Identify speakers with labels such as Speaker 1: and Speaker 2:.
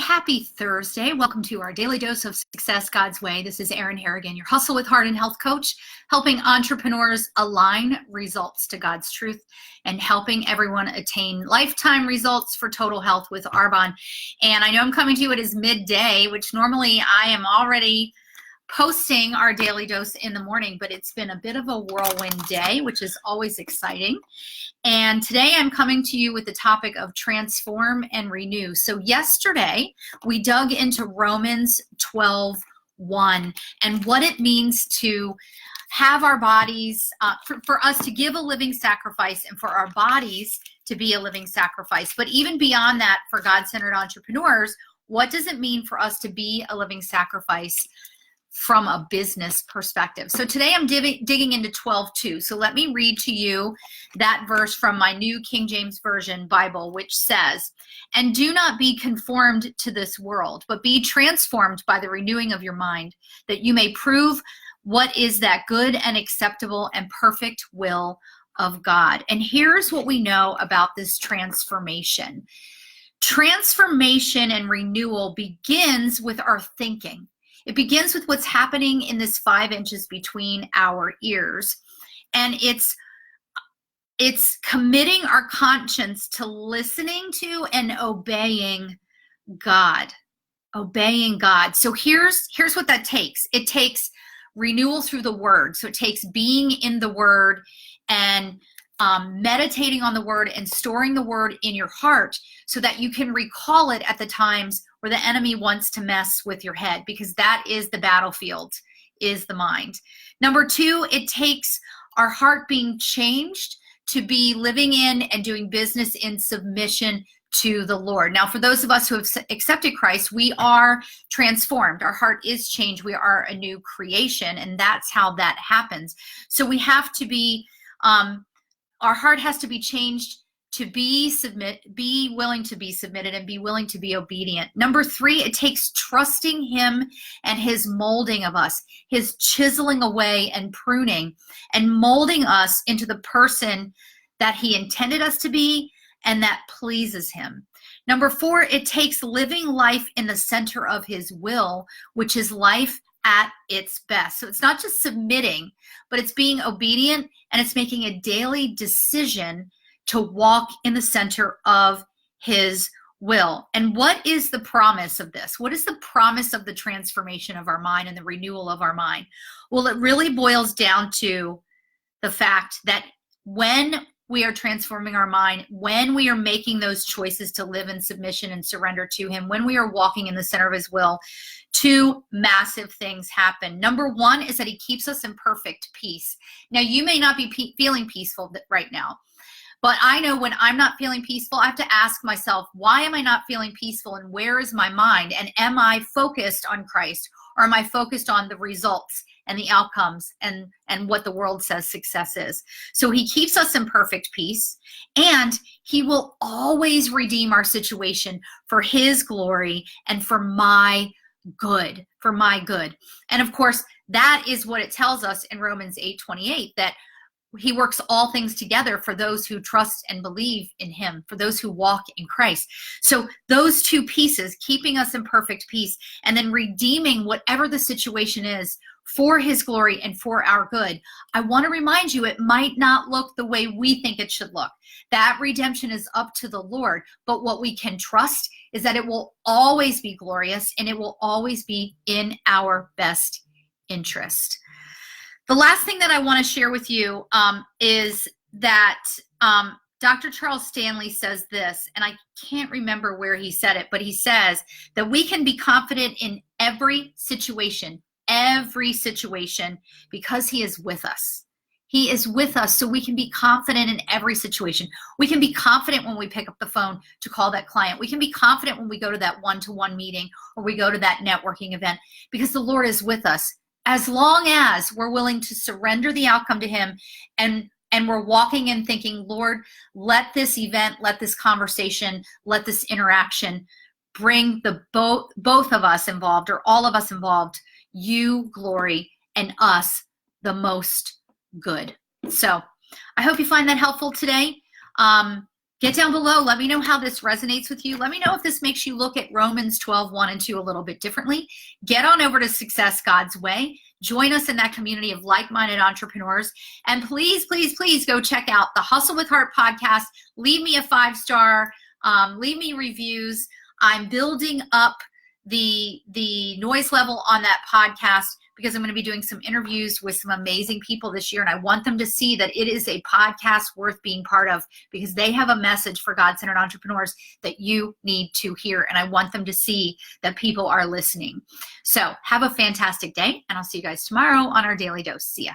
Speaker 1: happy Thursday. Welcome to our daily dose of success God's way. This is Erin Harrigan, your Hustle with Heart and Health coach, helping entrepreneurs align results to God's truth and helping everyone attain lifetime results for total health with Arbonne. And I know I'm coming to you, it is midday, which normally I am already posting our daily dose in the morning, but it's been a bit of a whirlwind day, which is always exciting. And today I'm coming to you with the topic of transform and renew. So yesterday we dug into Romans 12:1 and what it means to have our bodies, for us to give a living sacrifice and for our bodies to be a living sacrifice. But even beyond that, for God-centered entrepreneurs, what does it mean for us to be a living sacrifice from a business perspective? So today I'm digging into 12:2. So let me read to you that verse from my New King James Version Bible, which says, "And do not be conformed to this world, but be transformed by the renewing of your mind, that you may prove what is that good and acceptable and perfect will of God." And here's what we know about this transformation. Transformation and renewal begins with our thinking. It begins with what's happening in this 5 inches between our ears. And it's committing our conscience to listening to and obeying God. Obeying God. So here's what that takes. It takes renewal through the word. So it takes being in the word and meditating on the word and storing the word in your heart so that you can recall it at the times where the enemy wants to mess with your head, because that is the battlefield, is the mind. Number 2, it takes our heart being changed to be living in and doing business in submission to the Lord. Now, for those of us who have accepted Christ, we are transformed. Our heart is changed. We are a new creation, and that's how that happens. So we have to be, our heart has to be changed to be willing to be submitted and be willing to be obedient. Number 3, it takes trusting him and his molding of us, his chiseling away and pruning and molding us into the person that he intended us to be and that pleases him. Number 4, it takes living life in the center of his will, which is life at its best. So it's not just submitting, but it's being obedient and it's making a daily decision to walk in the center of his will. And what is the promise of this? What is the promise of the transformation of our mind and the renewal of our mind? Well, it really boils down to the fact that when we are transforming our mind, when we are making those choices to live in submission and surrender to him, when we are walking in the center of his will, 2 massive things happen. Number 1 is that he keeps us in perfect peace. Now, you may not be feeling peaceful right now, but I know when I'm not feeling peaceful, I have to ask myself, why am I not feeling peaceful and where is my mind? And am I focused on Christ, or am I focused on the results and the outcomes and what the world says success is? So he keeps us in perfect peace, and he will always redeem our situation for his glory and for my good, And of course, that is what it tells us in Romans 8:28, that he works all things together for those who trust and believe in him, for those who walk in Christ. So those 2 pieces, keeping us in perfect peace and then redeeming whatever the situation is for his glory and for our good. I want to remind you, it might not look the way we think it should look. That redemption is up to the Lord. But what we can trust is that it will always be glorious and it will always be in our best interest. The last thing that I want to share with you is that Dr. Charles Stanley says this, and I can't remember where he said it, but he says that we can be confident in every situation, because he is with us. He is with us, so we can be confident in every situation. We can be confident when we pick up the phone to call that client. We can be confident when we go to that one-to-one meeting or we go to that networking event, because the Lord is with us. As long as we're willing to surrender the outcome to him and we're walking in thinking, Lord, let this event, let this conversation, let this interaction bring the both of us involved, or all of us involved, you glory and us the most good. So I hope you find that helpful today. Get down below. Let me know how this resonates with you. Let me know if this makes you look at Romans 12:1 and 2 a little bit differently. Get on over to Success God's Way. Join us in that community of like-minded entrepreneurs. And please, please, please go check out the Hustle with Heart podcast. Leave me a 5-star. Leave me reviews. I'm building up the noise level on that podcast because I'm going to be doing some interviews with some amazing people this year. And I want them to see that it is a podcast worth being part of because they have a message for God-centered entrepreneurs that you need to hear. And I want them to see that people are listening. So have a fantastic day, and I'll see you guys tomorrow on our Daily Dose. See ya.